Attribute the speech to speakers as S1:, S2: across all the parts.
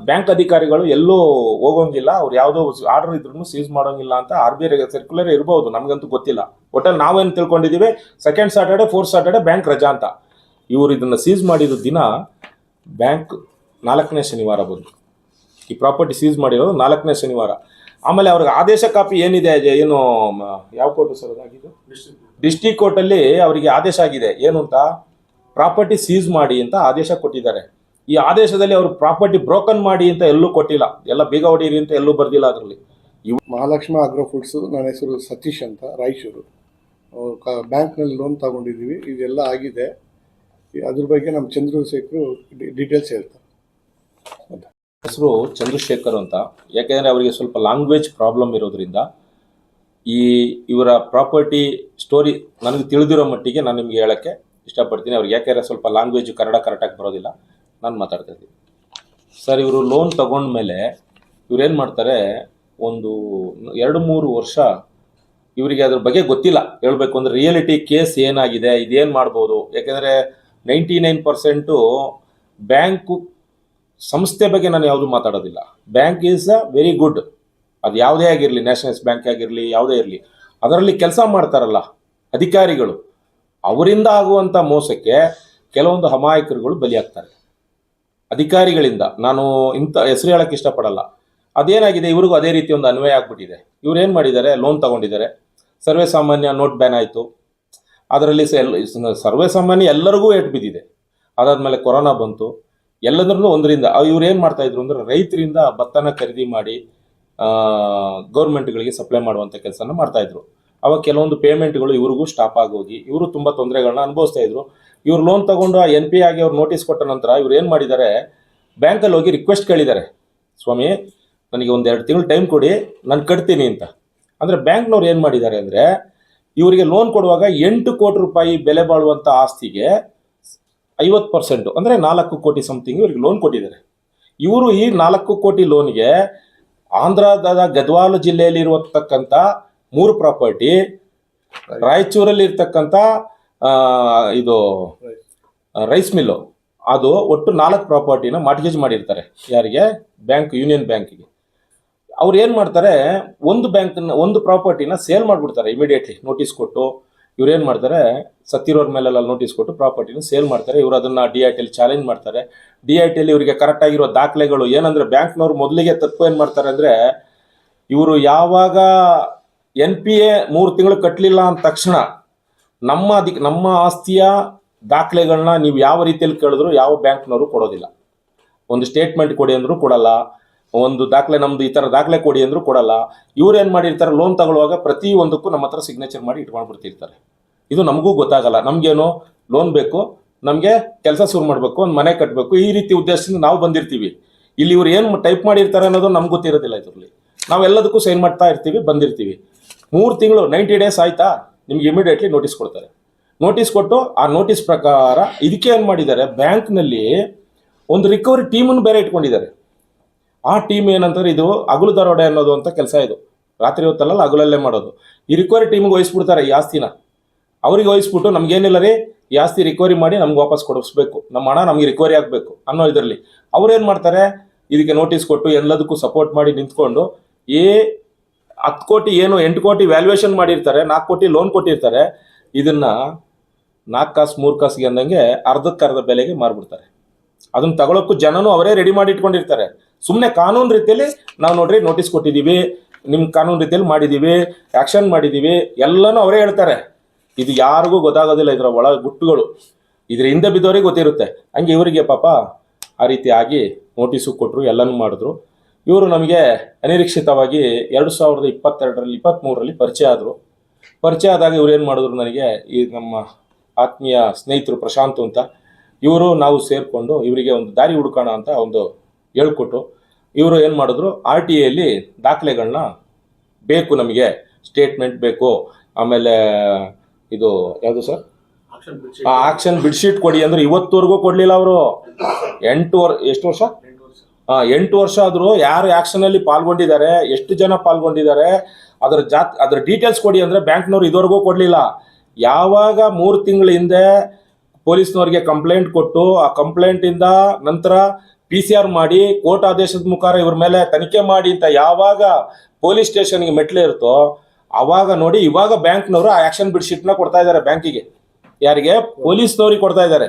S1: Bank ಅಧಿಕಾರಿಗಳು ಎಲ್ಲೂ ಹೋಗೋಂಗಿಲ್ಲ, ಅವ್ರು ಯಾವುದೋ ಆರ್ಡರ್ ಇದ್ರೂ ಸೀಸ್ ಮಾಡೋಂಗಿಲ್ಲ ಅಂತ RBI ಸರ್ಕ್ಯುಲರ್ ಇರ್ಬೋದು, ನಮಗಂತೂ ಗೊತ್ತಿಲ್ಲ. ಒಟ್ಟಲ್ಲಿ ನಾವೇನು ತಿಳ್ಕೊಂಡಿದ್ದೀವಿ, second Saturday fourth Saturday bank ರಜಾ ಅಂತ. ಇವರು ಇದನ್ನು ಸೀಸ್ ಮಾಡಿದ ದಿನ ಬ್ಯಾಂಕ್ 4ನೇ ಶನಿವಾರ ಬಂತು. ಈ ಪ್ರಾಪರ್ಟಿ ಸೀಸ್ ಮಾಡಿರೋದು 4ನೇ ಶನಿವಾರ. ಆಮೇಲೆ ಅವ್ರಿಗೆ ಆದೇಶ ಕಾಪಿ ಏನಿದೆ, ಏನು ಯಾವ ಕೋರ್ಟು ಸರ್ ಅದಾಗಿದ್ದು, ಡಿಸ್ಟ್ರಿಕ್ಟ್ ಕೋರ್ಟಲ್ಲಿ ಅವರಿಗೆ ಆದೇಶ ಆಗಿದೆ. ಏನು ಅಂತ, ಪ್ರಾಪರ್ಟಿ ಸೀಸ್ ಮಾಡಿ ಅಂತ ಆದೇಶ ಕೊಟ್ಟಿದ್ದಾರೆ. ಈ ಆದೇಶದಲ್ಲಿ ಅವರು ಪ್ರಾಪರ್ಟಿ ಬ್ರೋಕನ್ ಮಾಡಿ ಅಂತ ಎಲ್ಲೂ ಕೊಟ್ಟಿಲ್ಲ, ಎಲ್ಲ ಬೀಗ ಹೊಡೀರಿ ಅಂತ ಎಲ್ಲೂ ಬರ್ದಿಲ್ಲ ಅದರಲ್ಲಿ.
S2: ಮಹಾಲಕ್ಷ್ಮಿ ಆಗ್ರೋ ಫುಡ್ಸು, ನನ್ನ ಹೆಸರು ಸತೀಶ್ ಅಂತ, ರಾಯಚೂರು. ಬ್ಯಾಂಕ್ನಲ್ಲಿ ಲೋನ್ ತಗೊಂಡಿದ್ದೀವಿ, ಇದೆಲ್ಲ ಆಗಿದೆ. ಅದ್ರ ಬಗ್ಗೆ ನಮ್ಮ ಚಂದ್ರಶೇಖರ್ ಡೀಟೇಲ್ಸ್ ಹೇಳ್ತಾರೆ.
S1: ಹೆಸರು ಚಂದ್ರಶೇಖರ್ ಅಂತ. ಯಾಕೆಂದರೆ ಅವರಿಗೆ ಸ್ವಲ್ಪ ಲ್ಯಾಂಗ್ವೇಜ್ ಪ್ರಾಬ್ಲಮ್ ಇರೋದ್ರಿಂದ ಇವರ ಪ್ರಾಪರ್ಟಿ ಸ್ಟೋರಿ ನನಗೆ ತಿಳಿದಿರೋ ಮಟ್ಟಿಗೆ ನಾನು ನಿಮಗೆ ಹೇಳೋಕ್ಕೆ ಇಷ್ಟಪಡ್ತೀನಿ. ಅವ್ರಿಗೆ ಯಾಕೆಂದರೆ ಸ್ವಲ್ಪ ಲ್ಯಾಂಗ್ವೇಜು ಕನ್ನಡ ಕರೆಕ್ಟಾಗಿ ಬರೋದಿಲ್ಲ, ನಾನು ಮಾತಾಡ್ತಾ ಇದ್ದೀನಿ. ಸರ್, ಇವರು ಲೋನ್ ತಗೊಂಡ್ಮೇಲೆ ಇವ್ರೇನು ಮಾಡ್ತಾರೆ, ಒಂದು 2-3 ವರ್ಷ ಇವರಿಗೆ ಅದ್ರ ಬಗ್ಗೆ ಗೊತ್ತಿಲ್ಲ. ಹೇಳಬೇಕು ಅಂದರೆ ರಿಯಾಲಿಟಿ ಕೇಸ್ ಏನಾಗಿದೆ, ಇದೇನು ಮಾಡ್ಬೋದು. ಯಾಕೆಂದರೆ 99% ಬ್ಯಾಂಕು ಸಂಸ್ಥೆ ಬಗ್ಗೆ ನಾನು ಯಾವುದು ಮಾತಾಡೋದಿಲ್ಲ. Bank is a very good. ಅದು ಯಾವುದೇ ಆಗಿರಲಿ, ನ್ಯಾಷನಲೈಸ್ ಬ್ಯಾಂಕ್ ಆಗಿರಲಿ, ಯಾವುದೇ ಇರಲಿ, ಅದರಲ್ಲಿ ಕೆಲಸ ಮಾಡ್ತಾರಲ್ಲ ಅಧಿಕಾರಿಗಳು, ಅವರಿಂದ ಆಗುವಂಥ ಮೋಸಕ್ಕೆ ಕೆಲವೊಂದು ಅಮಾಯಕರುಗಳು ಬಲಿಯಾಗ್ತಾರೆ ಅಧಿಕಾರಿಗಳಿಂದ. ನಾನು ಇಂಥ ಹೆಸರು ಹೇಳೋಕ್ಕೆ ಇಷ್ಟಪಡಲ್ಲ. ಅದೇನಾಗಿದೆ, ಇವ್ರಿಗೂ ಅದೇ ರೀತಿ ಒಂದು ಅನ್ವಯ ಆಗ್ಬಿಟ್ಟಿದೆ. ಇವ್ರು ಏನು ಮಾಡಿದ್ದಾರೆ, ಲೋನ್ ತಗೊಂಡಿದ್ದಾರೆ. ಸರ್ವೇ ಸಾಮಾನ್ಯ ನೋಟ್ ಬ್ಯಾನ್ ಆಯಿತು. ಅದರಲ್ಲಿ ಸರ್ವೇ ಸಾಮಾನ್ಯ ಎಲ್ಲರಿಗೂ ಏಟು ಬಿದ್ದಿದೆ. ಅದಾದಮೇಲೆ ಕೊರೋನಾ ಬಂತು. ಎಲ್ಲದರಲ್ಲೂ ಒಂದರಿಂದ ಇವ್ರು ಏನು ಮಾಡ್ತಾಯಿದ್ರು ಅಂದರೆ, ರೈತರಿಂದ ಭತ್ತನ ಖರೀದಿ ಮಾಡಿ ಗೌರ್ಮೆಂಟ್ಗಳಿಗೆ ಸಪ್ಲೈ ಮಾಡುವಂಥ ಕೆಲಸನ ಮಾಡ್ತಾಯಿದ್ರು. ಅವಾಗ ಕೆಲವೊಂದು ಪೇಮೆಂಟ್ಗಳು ಇವ್ರಿಗೂ ಸ್ಟಾಪ್ ಆಗೋಗಿ ಇವರು ತುಂಬ ತೊಂದರೆಗಳನ್ನ ಅನುಭವಿಸ್ತಾ ಇದ್ರು. ಇವ್ರು ಲೋನ್ ತಗೊಂಡು NPA ಆಗಿ ಅವ್ರು ನೋಟಿಸ್ ಕೊಟ್ಟ ನಂತರ ಇವ್ರು ಏನು ಮಾಡಿದ್ದಾರೆ, ಬ್ಯಾಂಕಲ್ಲಿ ಹೋಗಿ ರಿಕ್ವೆಸ್ಟ್ ಕೇಳಿದ್ದಾರೆ, ಸ್ವಾಮಿ ನನಗೆ 1-2 ತಿಂಗಳು ಟೈಮ್ ಕೊಡಿ, ನಾನು ಕಟ್ತೀನಿ ಅಂತ. ಅಂದರೆ ಬ್ಯಾಂಕ್ನವ್ರು ಏನು ಮಾಡಿದ್ದಾರೆ ಅಂದರೆ, ಇವರಿಗೆ ಲೋನ್ ಕೊಡುವಾಗ 8 ಕೋಟಿ ರೂಪಾಯಿ ಬೆಲೆ ಬಾಳುವಂಥ ಆಸ್ತಿಗೆ 50% ಅಂದರೆ 4 ಕೋಟಿ ಸಮಥಿಂಗ್ ಇವರಿಗೆ ಲೋನ್ ಕೊಟ್ಟಿದ್ದಾರೆ. ಇವರು ಈ 4 ಕೋಟಿ ಲೋನ್ಗೆ ಆಂಧ್ರದ ಗದ್ವಾಲ ಜಿಲ್ಲೆಯಲ್ಲಿ ಇರತಕ್ಕಂಥ 3 ಪ್ರಾಪರ್ಟಿ, ರಾಯಚೂರಲ್ಲಿ ಇರ್ತಕ್ಕಂಥ ಇದು ರೈಸ್ ಮಿಲ್ಲು, ಅದು ಒಟ್ಟು 4 ಪ್ರಾಪರ್ಟಿನ ಮಾರ್ಟ್ಗೇಜ್ ಮಾಡಿರ್ತಾರೆ. ಯಾರಿಗೆ? ಬ್ಯಾಂಕ್, ಯೂನಿಯನ್ ಬ್ಯಾಂಕಿಗೆ. ಅವ್ರು ಏನು ಮಾಡ್ತಾರೆ, ಒಂದು ಪ್ರಾಪರ್ಟಿನ ಸೇಲ್ ಮಾಡಿಬಿಡ್ತಾರೆ ಇಮಿಡಿಯೇಟ್ಲಿ ನೋಟಿಸ್ ಕೊಟ್ಟು. ಇವ್ರು ಏನು ಮಾಡ್ತಾರೆ, ಸತ್ತಿರೋರ ಮೇಲೆಲ್ಲ ನೋಟಿಸ್ ಕೊಟ್ಟು ಪ್ರಾಪರ್ಟಿನ ಸೇಲ್ ಮಾಡ್ತಾರೆ. ಇವರು ಅದನ್ನು DITಯಲ್ಲಿ ಚಾಲೆಂಜ್ ಮಾಡ್ತಾರೆ. DITಯಲ್ಲಿ ಇವರಿಗೆ ಕರೆಕ್ಟಾಗಿರೋ ದಾಖಲೆಗಳು ಏನಂದರೆ, ಬ್ಯಾಂಕ್ನವ್ರು ಮೊದಲಿಗೆ ತಪ್ಪು ಏನು ಮಾಡ್ತಾರೆ ಅಂದರೆ, ಇವರು ಯಾವಾಗ NPA 3 ತಿಂಗಳು ಕಟ್ಟಲಿಲ್ಲ ಅಂದ ತಕ್ಷಣ ನಮ್ಮ ಆಸ್ತಿಯ ದಾಖಲೆಗಳನ್ನ ನೀವು ಯಾವ ರೀತಿಯಲ್ಲಿ ಕೇಳಿದ್ರು ಯಾವ ಬ್ಯಾಂಕ್ನವರು ಕೊಡೋದಿಲ್ಲ. ಒಂದು ಸ್ಟೇಟ್ಮೆಂಟ್ ಕೊಡಿ ಅಂದರೂ ಕೊಡಲ್ಲ, ಒಂದು ದಾಖಲೆ ನಮ್ಮದು ಈ ಥರ ದಾಖಲೆ ಕೊಡಿ ಅಂದರೂ ಕೊಡಲ್ಲ. ಇವ್ರು ಏನು ಮಾಡಿರ್ತಾರೆ, ಲೋನ್ ತಗೊಳ್ಳುವಾಗ ಪ್ರತಿಯೊಂದಕ್ಕೂ ನಮ್ಮ ಹತ್ರ ಸಿಗ್ನೇಚರ್ ಮಾಡಿ ಇಟ್ಕೊಂಡ್ಬಿಡ್ತಿರ್ತಾರೆ. ಇದು ನಮಗೂ ಗೊತ್ತಾಗಲ್ಲ. ನಮಗೇನು ಲೋನ್ ಬೇಕು, ನಮಗೆ ಕೆಲಸ ಶುರು ಮಾಡಬೇಕು, ಒಂದು ಮನೆ ಕಟ್ಟಬೇಕು, ಈ ರೀತಿ ಉದ್ದೇಶದಿಂದ ನಾವು ಬಂದಿರ್ತೀವಿ. ಇಲ್ಲಿ ಇವ್ರು ಏನು ಟೈಪ್ ಮಾಡಿರ್ತಾರೆ ಅನ್ನೋದು ನಮ್ಗೆ ಗೊತ್ತಿರೋದಿಲ್ಲ. ಇದರಲ್ಲಿ ನಾವೆಲ್ಲದಕ್ಕೂ ಸೈನ್ ಮಾಡ್ತಾ ಇರ್ತೀವಿ, ಬಂದಿರ್ತೀವಿ. 3 ತಿಂಗಳು 90 ಡೇಸ್ ಆಯಿತಾ, ನಿಮ್ಗೆ ಇಮಿಡಿಯೇಟ್ಲಿ ನೋಟಿಸ್ ಕೊಡ್ತಾರೆ. ನೋಟಿಸ್ ಕೊಟ್ಟು ಆ ನೋಟಿಸ್ ಪ್ರಕಾರ ಇದಕ್ಕೆ ಏನು ಮಾಡಿದ್ದಾರೆ, ಬ್ಯಾಂಕ್ನಲ್ಲಿ ಒಂದು ರಿಕವರಿ ಟೀಮನ್ನು ಬೇರೆ ಇಟ್ಕೊಂಡಿದ್ದಾರೆ. ಆ ಟೀಮ್ ಏನಂತಾರೆ, ಇದು ಹಗಲು ದರೋಡೆ ಅನ್ನೋದು ಅಂತ ಕೆಲಸ. ಇದು ರಾತ್ರಿ ಹೊತ್ತಲ್ಲ, ಹಗಲಲ್ಲೇ ಮಾಡೋದು. ಈ ರಿಕವರಿ ಟೀಮಿಗೆ ವಹಿಸ್ಬಿಡ್ತಾರೆ ಈ ಆಸ್ತಿನ. ಅವ್ರಿಗೆ ವಹಿಸ್ಬಿಟ್ಟು, ನಮಗೇನಿಲ್ಲ ರೀ, ಈ ಆಸ್ತಿ ರಿಕವರಿ ಮಾಡಿ ನಮ್ಗೆ ವಾಪಸ್ ಕೊಡಿಸ್ಬೇಕು, ನಮ್ಮ ಹಣ ನಮಗೆ ರಿಕವರಿ ಆಗಬೇಕು ಅನ್ನೋ ಇದರಲ್ಲಿ ಅವ್ರೇನು ಮಾಡ್ತಾರೆ, ಇದಕ್ಕೆ ನೋಟಿಸ್ ಕೊಟ್ಟು ಎಲ್ಲದಕ್ಕೂ ಸಪೋರ್ಟ್ ಮಾಡಿ ನಿಂತ್ಕೊಂಡು 10 ಕೋಟಿ ಏನು 8 ಕೋಟಿ ವ್ಯಾಲ್ಯೂಯೇಷನ್ ಮಾಡಿರ್ತಾರೆ, 4 ಕೋಟಿ ಲೋನ್ ಕೊಟ್ಟಿರ್ತಾರೆ. ಇದನ್ನು 4 ಕಾಸು 3 ಕಾಸಿಗೆ ಅಂದಂಗೆ ಅರ್ಧಕ್ಕರ್ಧ ಬೆಲೆಗೆ ಮಾರ್ಬಿಡ್ತಾರೆ. ಅದನ್ನು ತಗೊಳ್ಳೋಕ್ಕೂ ಜನನೂ ಅವರೇ ರೆಡಿ ಮಾಡಿ ಇಟ್ಕೊಂಡಿರ್ತಾರೆ. ಸುಮ್ಮನೆ ಕಾನೂನು ರೀತಿಯಲ್ಲಿ ನಾವು ನೋಡ್ರಿ ನೋಟಿಸ್ ಕೊಟ್ಟಿದ್ದೀವಿ, ನಿಮ್ಮ ಕಾನೂನು ರೀತಿಯಲ್ಲಿ ಮಾಡಿದ್ದೀವಿ, ಆ್ಯಕ್ಷನ್ ಮಾಡಿದ್ದೀವಿ, ಎಲ್ಲನೂ ಅವರೇ ಹೇಳ್ತಾರೆ. ಇದು ಯಾರಿಗೂ ಗೊತ್ತಾಗೋದಿಲ್ಲ, ಇದರ ಒಳ ಗುಟ್ಟುಗಳು ಇದ್ರ ಹಿಂದೆ ಬಿದ್ದವರಿಗೆ ಗೊತ್ತಿರುತ್ತೆ. ಹಂಗೆ ಇವರಿಗೆ ಪಾಪ ಆ ರೀತಿ ಆಗಿ ನೋಟಿಸು ಕೊಟ್ಟರು, ಎಲ್ಲನೂ ಮಾಡಿದ್ರು. ಇವರು ನಮಗೆ ಅನಿರೀಕ್ಷಿತವಾಗಿ 2022ರಲ್ಲಿ 23ರಲ್ಲಿ ಪರಿಚಯ ಆದರು. ಪರಿಚಯ ಆದಾಗ ಇವ್ರು ಏನು ಮಾಡಿದ್ರು, ನನಗೆ ಈ ನಮ್ಮ ಆತ್ಮೀಯ ಸ್ನೇಹಿತರು ಪ್ರಶಾಂತ್ ಅಂತ, ಇವರು ನಾವು ಸೇರಿಕೊಂಡು ಇವರಿಗೆ ಒಂದು ದಾರಿ ಹುಡುಕೋಣ ಅಂತ ಒಂದು ಹೇಳ್ಕೊಟ್ಟು, ಇವರು ಏನು ಮಾಡಿದ್ರು, RTIಯಲ್ಲಿ ದಾಖಲೆಗಳನ್ನ ಬೇಕು, ನಮಗೆ ಸ್ಟೇಟ್ಮೆಂಟ್ ಬೇಕು, ಆಮೇಲೆ ಇದು ಯಾವುದು ಸರ್, ಆಕ್ಷನ್ ಬಿಡ್ಶೀಟ್ ಕೊಡಿ ಅಂದ್ರೆ ಇವತ್ತುವರೆಗೂ ಕೊಡಲಿಲ್ಲ ಅವರು. 8 ವರ್ಷ 8 ವರ್ಷ ಆದರೂ ಯಾರು ಆ್ಯಕ್ಷನಲ್ಲಿ ಪಾಲ್ಗೊಂಡಿದ್ದಾರೆ, ಎಷ್ಟು ಜನ ಪಾಲ್ಗೊಂಡಿದ್ದಾರೆ, ಅದರ ಡೀಟೇಲ್ಸ್ ಕೊಡಿ ಅಂದರೆ ಬ್ಯಾಂಕ್ನವ್ರು ಇದುವರೆಗೂ ಕೊಡಲಿಲ್ಲ. ಯಾವಾಗ 3 ತಿಂಗಳ ಹಿಂದೆ ಪೊಲೀಸ್ನವ್ರಿಗೆ ಕಂಪ್ಲೇಂಟ್ ಕೊಟ್ಟು, ಆ ಕಂಪ್ಲೇಂಟಿಂದ ನಂತರ PCR ಮಾಡಿ ಕೋರ್ಟ್ ಆದೇಶದ ಮುಖಾಂತರ ಇವ್ರ ಮೇಲೆ ತನಿಖೆ ಮಾಡಿ ಅಂತ ಯಾವಾಗ ಪೊಲೀಸ್ ಸ್ಟೇಷನ್ಗೆ ಮೆಟ್ಲೆ ಇರುತ್ತೋ ಅವಾಗ ನೋಡಿ ಇವಾಗ ಬ್ಯಾಂಕ್ನವರು ಆ ಆಕ್ಷನ್ ಬಿಡ್ ಶೀಟ್ನ ಕೊಡ್ತಾ ಇದ್ದಾರೆ ಬ್ಯಾಂಕಿಗೆ. ಯಾರಿಗೆ? ಪೊಲೀಸ್ನವ್ರಿಗೆ ಕೊಡ್ತಾ ಇದ್ದಾರೆ.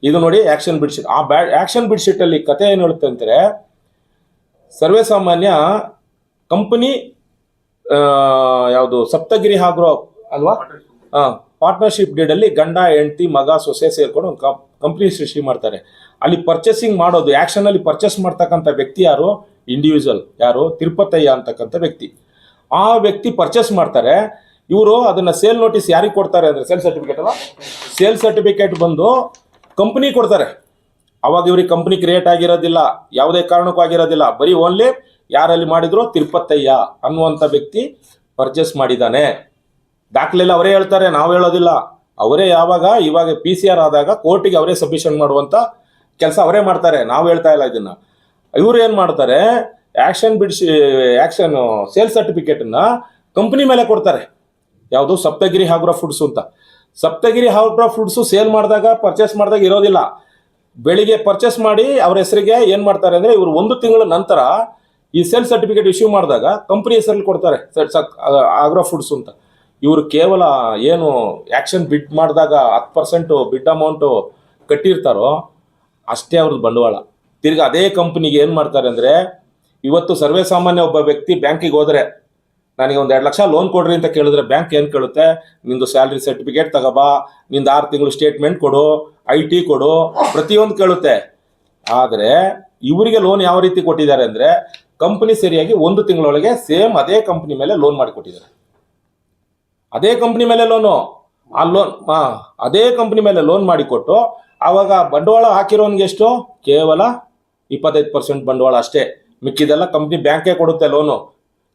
S1: ಇದು ನೋಡಿ ಆಕ್ಷನ್ ಬಿಡ್ ಶೀಟ್. ಆ ಆಕ್ಷನ್ ಬಿಡ್ ಶೀಟ್ ಅಲ್ಲಿ ಕತೆ ಏನು ಹೇಳುತ್ತೆ ಅಂತಾರೆ, ಸರ್ವೇ ಸಾಮಾನ್ಯ ಕಂಪನಿ ಯಾವುದು ಸಪ್ತಗಿರಿ ಆಗ್ರೋ ಅಲ್ವಾ, ಪಾರ್ಟ್ನರ್ಶಿಪ್ ಡೀಡ್ ಅಲ್ಲಿ ಗಂಡ ಹೆಂಡತಿ ಮಗ ಸೊಸೆ ಸೇರ್ಕೊಂಡು ಒಂದು ಕಂಪ್ನಿ ಸೃಷ್ಟಿ ಮಾಡ್ತಾರೆ. ಅಲ್ಲಿ ಪರ್ಚೇಸಿಂಗ್ ಮಾಡೋದು ಆಕ್ಷನ್ ಅಲ್ಲಿ ಪರ್ಚೇಸ್ ಮಾಡ್ತಕ್ಕಂಥ ವ್ಯಕ್ತಿ ಯಾರು? ಇಂಡಿವಿಜುವಲ್. ಯಾರು? ತಿರುಪತಯ್ಯ ಅಂತಕ್ಕಂಥ ವ್ಯಕ್ತಿ. ಆ ವ್ಯಕ್ತಿ ಪರ್ಚೇಸ್ ಮಾಡ್ತಾರೆ. ಇವರು ಅದನ್ನ ಸೇಲ್ ನೋಟಿಸ್ ಯಾರಿಗೆ ಕೊಡ್ತಾರೆ ಅಂದ್ರೆ, ಸೇಲ್ ಸರ್ಟಿಫಿಕೇಟ್ ಅಲ್ಲ, ಸೇಲ್ ಸರ್ಟಿಫಿಕೇಟ್ ಬಂದು ಕಂಪನಿ ಕೊಡ್ತಾರೆ. ಅವಾಗ ಇವ್ರಿಗೆ ಕಂಪನಿ ಕ್ರಿಯೇಟ್ ಆಗಿರೋದಿಲ್ಲ, ಯಾವುದೇ ಕಾರಣಕ್ಕೂ ಆಗಿರೋದಿಲ್ಲ. ಬರೀ ಓನ್ಲಿ ಯಾರಲ್ಲಿ ಮಾಡಿದ್ರು ತಿರುಪತಯ್ಯ ಅನ್ನುವಂಥ ವ್ಯಕ್ತಿ ಪರ್ಚೇಸ್ ಮಾಡಿದ್ದಾನೆ. ದಾಖಲೆಲ್ಲ ಅವರೇ ಹೇಳ್ತಾರೆ, ನಾವು ಹೇಳೋದಿಲ್ಲ. ಅವರೇ ಇವಾಗ PCR ಆದಾಗ ಕೋರ್ಟಿಗೆ ಅವರೇ ಸಬ್ಮಿಷನ್ ಮಾಡುವಂಥ ಕೆಲಸ ಅವರೇ ಮಾಡ್ತಾರೆ, ನಾವು ಹೇಳ್ತಾ ಇಲ್ಲ ಇದನ್ನ. ಇವ್ರು ಏನು ಮಾಡ್ತಾರೆ, ಆಕ್ಷನ್ ಸೇಲ್ ಸರ್ಟಿಫಿಕೇಟನ್ನು ಕಂಪನಿ ಮೇಲೆ ಕೊಡ್ತಾರೆ. ಯಾವುದು? ಸಪ್ತಗಿರಿ ಆಗ್ರೋ ಫುಡ್ಸು ಅಂತ. ಸಪ್ತಗಿರಿ ಆಗ್ರೋ ಫುಡ್ಸು ಸೇಲ್ ಮಾಡಿದಾಗ ಪರ್ಚೇಸ್ ಮಾಡಿದಾಗ ಇರೋದಿಲ್ಲ. ಬೆಳಿಗ್ಗೆ ಪರ್ಚೇಸ್ ಮಾಡಿ ಅವ್ರ ಹೆಸರಿಗೆ ಏನು ಮಾಡ್ತಾರೆ ಅಂದರೆ, ಇವರು 1 ತಿಂಗಳ ನಂತರ ಈ ಸೇಲ್ ಸರ್ಟಿಫಿಕೇಟ್ ಇಶ್ಯೂ ಮಾಡಿದಾಗ ಕಂಪನಿ ಹೆಸರಲ್ಲಿ ಕೊಡ್ತಾರೆ, ಆಗ್ರೋ ಫುಡ್ಸು ಅಂತ. ಇವರು ಕೇವಲ ಏನು ಆಕ್ಷನ್ ಬಿಡ್ ಮಾಡಿದಾಗ 10% ಬಿಡ್ ಅಮೌಂಟು ಕಟ್ಟಿರ್ತಾರೋ ಅಷ್ಟೇ ಅವ್ರದ್ದು ಬಂಡವಾಳ. ತಿರ್ಗಿ ಅದೇ ಕಂಪ್ನಿಗೆ ಏನು ಮಾಡ್ತಾರೆ ಅಂದರೆ, ಇವತ್ತು ಸರ್ವೇ ಸಾಮಾನ್ಯ ಒಬ್ಬ ವ್ಯಕ್ತಿ ಬ್ಯಾಂಕಿಗೆ ಹೋದರೆ ನನಗೆ ಒಂದು 2 ಲಕ್ಷ ಲೋನ್ ಕೊಡ್ರಿ ಅಂತ ಕೇಳಿದ್ರೆ ಬ್ಯಾಂಕ್ ಏನು ಕೇಳುತ್ತೆ? ನಿಂದು ಸ್ಯಾಲ್ರಿ ಸರ್ಟಿಫಿಕೇಟ್ ತಗೋಬಾ, ನಿಂದು 6 ತಿಂಗಳು ಸ್ಟೇಟ್ಮೆಂಟ್ ಕೊಡು, IT ಕೊಡು, ಪ್ರತಿಯೊಂದು ಕೇಳುತ್ತೆ. ಆದರೆ ಇವರಿಗೆ ಲೋನ್ ಯಾವ ರೀತಿ ಕೊಟ್ಟಿದ್ದಾರೆ ಅಂದರೆ, ಕಂಪನಿ ಸರಿಯಾಗಿ 1 ತಿಂಗಳೊಳಗೆ ಸೇಮ್ ಅದೇ ಕಂಪ್ನಿ ಮೇಲೆ ಲೋನ್ ಮಾಡಿಕೊಟ್ಟಿದ್ದಾರೆ. ಅದೇ ಕಂಪ್ನಿ ಮೇಲೆ ಲೋನು, ಅದೇ ಕಂಪ್ನಿ ಮೇಲೆ ಲೋನ್ ಮಾಡಿಕೊಟ್ಟು ಆವಾಗ ಬಂಡವಾಳ ಹಾಕಿರೋನ್ಗೆ ಎಷ್ಟು? ಕೇವಲ 25% ಬಂಡವಾಳ ಅಷ್ಟೇ. ಮಿಕ್ಕಿದೆಲ್ಲ ಕಂಪ್ನಿ ಬ್ಯಾಂಕೇ ಕೊಡುತ್ತೆ ಲೋನು.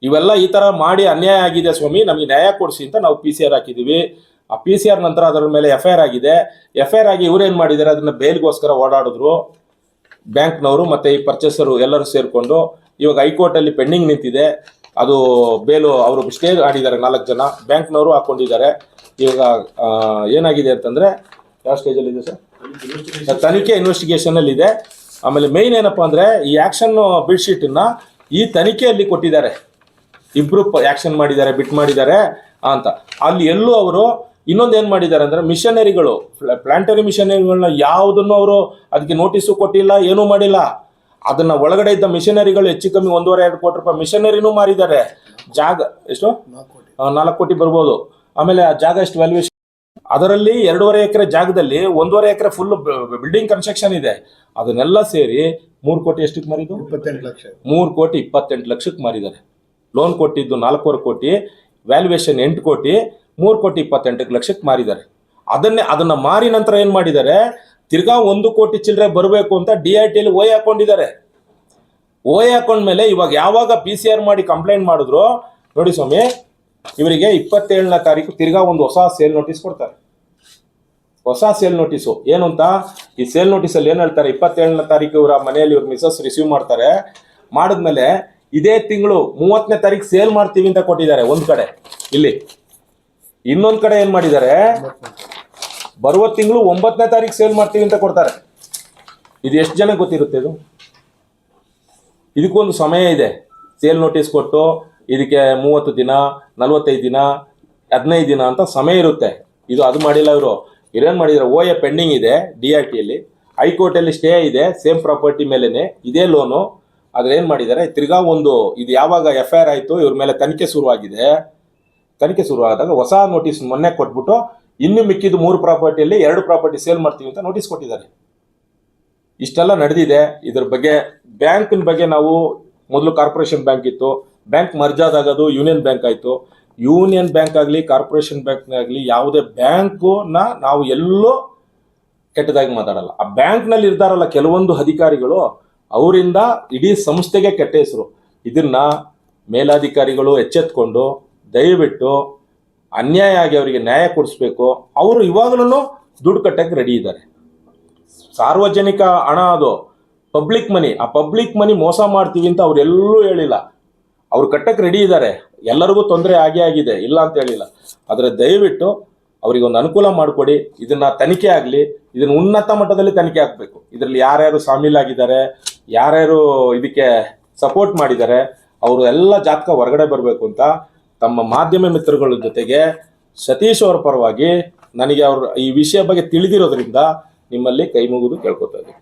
S1: ಇವೆಲ್ಲ ಈ ಥರ ಮಾಡಿ ಅನ್ಯಾಯ ಆಗಿದೆ ಸ್ವಾಮಿ, ನಮಗೆ ನ್ಯಾಯ ಕೊಡಿಸಿ ಅಂತ ನಾವು PCR ಹಾಕಿದ್ದೀವಿ. ಆ PCR ನಂತರ ಅದರ ಮೇಲೆ FIR ಆಗಿದೆ. FIR ಆಗಿ ಇವ್ರೇನು ಮಾಡಿದ್ದಾರೆ, ಅದನ್ನು ಬೇಲ್ಗೋಸ್ಕರ ಓಡಾಡಿದ್ರು ಬ್ಯಾಂಕ್ನವರು ಮತ್ತು ಈ ಪರ್ಚೇಸರು ಎಲ್ಲರೂ ಸೇರಿಕೊಂಡು. ಇವಾಗ ಹೈಕೋರ್ಟಲ್ಲಿ ಪೆಂಡಿಂಗ್ ನಿಂತಿದೆ ಅದು ಬೇಲು. ಅವರು ಸ್ಟೇ ಆಡಿದ್ದಾರೆ 4 ಜನ, ಬ್ಯಾಂಕ್ನವರು ಹಾಕ್ಕೊಂಡಿದ್ದಾರೆ. ಇವಾಗ ಏನಾಗಿದೆ ಅಂತಂದರೆ, ಯಾವ ಸ್ಟೇಜಲ್ಲಿದೆ ಸರ್? ತನಿಖೆ ಇನ್ವೆಸ್ಟಿಗೇಷನಲ್ಲಿದೆ. ಆಮೇಲೆ ಮೇಯ್ನ್ ಏನಪ್ಪ ಅಂದರೆ, ಈ ಆ್ಯಕ್ಷನ್ ಬಿಡ್ ಶೀಟನ್ನು ಈ ತನಿಖೆಯಲ್ಲಿ ಕೊಟ್ಟಿದ್ದಾರೆ. ಇಬ್ಬರು ಆ್ಯಕ್ಷನ್ ಮಾಡಿದ್ದಾರೆ, ಬಿಟ್ ಮಾಡಿದ್ದಾರೆ ಅಂತ. ಅಲ್ಲಿ ಎಲ್ಲೂ ಅವರು ಇನ್ನೊಂದು ಏನು ಮಾಡಿದ್ದಾರೆ ಅಂದರೆ, ಮಿಷನರಿಗಳು, ಪ್ಲಾಂಟರಿ ಮಿಷನರಿಗಳನ್ನ ಯಾವುದನ್ನು ಅವರು ಅದಕ್ಕೆ ನೋಟಿಸು ಕೊಟ್ಟಿಲ್ಲ, ಏನೂ ಮಾಡಿಲ್ಲ. ಅದನ್ನು ಒಳಗಡೆ ಇದ್ದ ಮಿಷನರಿಗಳು ಹೆಚ್ಚು ಕಮ್ಮಿ 1.5-2 ಕೋಟಿ ರೂಪಾಯಿ ಮಿಷನರಿನೂ ಮಾರಿದ್ದಾರೆ. ಜಾಗ ಎಷ್ಟು? 4 ಕೋಟಿ ಬರ್ಬೋದು. ಆಮೇಲೆ ಆ ಜಾಗ ಎಷ್ಟು ವ್ಯಾಲ್ಯೂಯೇಷನ್? ಅದರಲ್ಲಿ 2.5 ಎಕರೆ ಜಾಗದಲ್ಲಿ 1.5 ಎಕರೆ ಫುಲ್ ಬಿಲ್ಡಿಂಗ್ ಕನ್ಸ್ಟ್ರಕ್ಷನ್ ಇದೆ. ಅದನ್ನೆಲ್ಲ ಸೇರಿ 3 ಕೋಟಿ ಎಷ್ಟಕ್ಕೆ ಮಾರಿದ್ದು?
S2: 28 ಲಕ್ಷ.
S1: 3 ಕೋಟಿ 28 ಲಕ್ಷಕ್ಕೆ ಮಾರಿದ್ದಾರೆ. ಲೋನ್ ಕೊಟ್ಟಿದ್ದು 4.25 ಕೋಟಿ, ವ್ಯಾಲ್ಯೂಯೇಷನ್ 8 ಕೋಟಿ, 3 ಕೋಟಿ 28 ಲಕ್ಷಕ್ಕೆ ಮಾರಿದ್ದಾರೆ. ಅದನ್ನ ಮಾರಿ ನಂತರ ಏನು ಮಾಡಿದ್ದಾರೆ, ತಿರ್ಗಾ 1 ಕೋಟಿ ಚಿಲ್ಲರೆ ಬರಬೇಕು ಅಂತ DITಯಲ್ಲಿ OA ಹಾಕೊಂಡಿದ್ದಾರೆ. OA ಹಾಕೊಂಡ್ಮೇಲೆ ಇವಾಗ ಯಾವಾಗ PCR ಮಾಡಿ ಕಂಪ್ಲೇಂಟ್ ಮಾಡಿದ್ರು ನೋಡಿ ಸ್ವಾಮಿ, ಇವರಿಗೆ 27ನೇ ತಾರೀಕು ತಿರ್ಗಾ ಒಂದು ಹೊಸ ಸೇಲ್ ನೋಟಿಸ್ ಕೊಡ್ತಾರೆ. ಹೊಸ ಸೇಲ್ ನೋಟಿಸು ಏನು ಅಂತ, ಈ ಸೇಲ್ ನೋಟಿಸಲ್ಲಿ ಏನು ಹೇಳ್ತಾರೆ, 27ನೇ ತಾರೀಕು ಇವರ ಮನೆಯಲ್ಲಿ ಇವ್ರ ಮಿಸಸ್ ರಿಸೀವ್ ಮಾಡ್ತಾರೆ. ಮಾಡಿದ್ಮೇಲೆ ಇದೇ ತಿಂಗಳು 30ನೇ ತಾರೀಕು ಸೇಲ್ ಮಾಡ್ತೀವಿ ಅಂತ ಕೊಟ್ಟಿದ್ದಾರೆ ಒಂದು ಕಡೆ. ಇಲ್ಲಿ ಇನ್ನೊಂದು ಕಡೆ ಏನು ಮಾಡಿದ್ದಾರೆ, ಬರುವ ತಿಂಗಳು 9ನೇ ತಾರೀಕು ಸೇಲ್ ಮಾಡ್ತೀವಿ ಅಂತ ಕೊಡ್ತಾರೆ. ಇದು ಎಷ್ಟು ಜನ ಗೊತ್ತಿರುತ್ತೆ? ಇದಕ್ಕೊಂದು ಸಮಯ ಇದೆ. ಸೇಲ್ ನೋಟಿಸ್ ಕೊಟ್ಟು ಇದಕ್ಕೆ 30 ದಿನ, 45 ದಿನ, 15 ದಿನ ಅಂತ ಸಮಯ ಇರುತ್ತೆ. ಅದು ಮಾಡಿಲ್ಲ ಇವರು. ಇವ್ರೇನು ಮಾಡಿದ್ದಾರೆ, OA ಪೆಂಡಿಂಗ್ ಇದೆ DITಯಲ್ಲಿ, ಹೈಕೋರ್ಟಲ್ಲಿ ಸ್ಟೇ ಇದೆ ಸೇಮ್ ಪ್ರಾಪರ್ಟಿ ಮೇಲೇ ಇದೇ ಲೋನು. ಆದ್ರೆ ಏನು ಮಾಡಿದ್ದಾರೆ, ತಿರ್ಗಾ ಇದು ಯಾವಾಗ FIR ಆಯಿತು ಇವ್ರ ಮೇಲೆ ತನಿಖೆ ಶುರುವಾಗಿದೆ. ತನಿಖೆ ಶುರುವಾದಾಗ ಹೊಸ ನೋಟಿಸ್ ಮೊನ್ನೆ ಕೊಟ್ಬಿಟ್ಟು ಇನ್ನು ಮಿಕ್ಕಿದ್ದು 3 ಪ್ರಾಪರ್ಟಿಯಲ್ಲಿ 2 ಪ್ರಾಪರ್ಟಿ ಸೇಲ್ ಮಾಡ್ತೀವಿ ಅಂತ ನೋಟಿಸ್ ಕೊಟ್ಟಿದ್ದಾರೆ. ಇಷ್ಟೆಲ್ಲ ನಡೆದಿದೆ. ಇದ್ರ ಬಗ್ಗೆ ಬ್ಯಾಂಕಿನ ಬಗ್ಗೆ ನಾವು ಮೊದಲು ಕಾರ್ಪೊರೇಷನ್ ಬ್ಯಾಂಕ್ ಇತ್ತು, ಬ್ಯಾಂಕ್ ಮರ್ಜ್ ಆದಾಗದು ಯೂನಿಯನ್ ಬ್ಯಾಂಕ್ ಆಯಿತು. ಯೂನಿಯನ್ ಬ್ಯಾಂಕ್ ಆಗಲಿ ಕಾರ್ಪೊರೇಷನ್ ಬ್ಯಾಂಕ್ ಆಗಲಿ ಯಾವುದೇ ಬ್ಯಾಂಕನ್ನ ನಾವು ಎಲ್ಲೂ ಕೆಟ್ಟದಾಗಿ ಮಾತಾಡಲ್ಲ. ಆ ಬ್ಯಾಂಕ್ನಲ್ಲಿ ಇರ್ತಾರಲ್ಲ ಕೆಲವೊಂದು ಅಧಿಕಾರಿಗಳು, ಅವರಿಂದ ಇಡೀ ಸಂಸ್ಥೆಗೆ ಕೆಟ್ಟ ಹೆಸರು. ಇದನ್ನ ಮೇಲಾಧಿಕಾರಿಗಳು ಎಚ್ಚೆತ್ಕೊಂಡು ದಯವಿಟ್ಟು ಅನ್ಯಾಯ ಆಗಿ ಅವರಿಗೆ ನ್ಯಾಯ ಕೊಡಿಸ್ಬೇಕು. ಅವರು ಇವಾಗಲೂ ದುಡ್ಡು ಕಟ್ಟಕ್ಕೆ ರೆಡಿ ಇದ್ದಾರೆ. ಸಾರ್ವಜನಿಕ ಹಣ, ಅದು ಪಬ್ಲಿಕ್ ಮನಿ. ಆ ಪಬ್ಲಿಕ್ ಮನಿ ಮೋಸ ಮಾಡ್ತೀವಿ ಅಂತ ಅವರೆಲ್ಲೂ ಹೇಳಿಲ್ಲ. ಅವ್ರು ಕಟ್ಟಕ್ಕೆ ರೆಡಿ ಇದ್ದಾರೆ. ಎಲ್ಲರಿಗೂ ತೊಂದರೆ ಆಗಿದೆ, ಇಲ್ಲ ಅಂತ ಹೇಳಿಲ್ಲ. ಆದರೆ ದಯವಿಟ್ಟು ಅವರಿಗೆ ಒಂದು ಅನುಕೂಲ ಮಾಡಿಕೊಡಿ. ಇದನ್ನ ತನಿಖೆ ಆಗಲಿ, ಇದನ್ನ ಉನ್ನತ ಮಟ್ಟದಲ್ಲಿ ತನಿಖೆ ಆಗಬೇಕು. ಇದರಲ್ಲಿ ಯಾರ್ಯಾರು ಶಾಮೀಲಾಗಿದ್ದಾರೆ, ಯಾರ್ಯಾರು ಇದಕ್ಕೆ ಸಪೋರ್ಟ್ ಮಾಡಿದ್ದಾರೆ, ಅವರು ಎಲ್ಲ ಜಾತಕ ಹೊರಗಡೆ ಬರಬೇಕು ಅಂತ ತಮ್ಮ ಮಾಧ್ಯಮ ಮಿತ್ರಗಳ ಜೊತೆಗೆ ಸತೀಶ್ ಅವರ ಪರವಾಗಿ ನನಗೆ ಈ ವಿಷಯ ಬಗ್ಗೆ ತಿಳಿದಿರೋದ್ರಿಂದ ನಿಮ್ಮಲ್ಲಿ ಕೈ ಮುಗಿದು ಕೇಳ್ಕೊತಾ ಇದ್ದೀನಿ.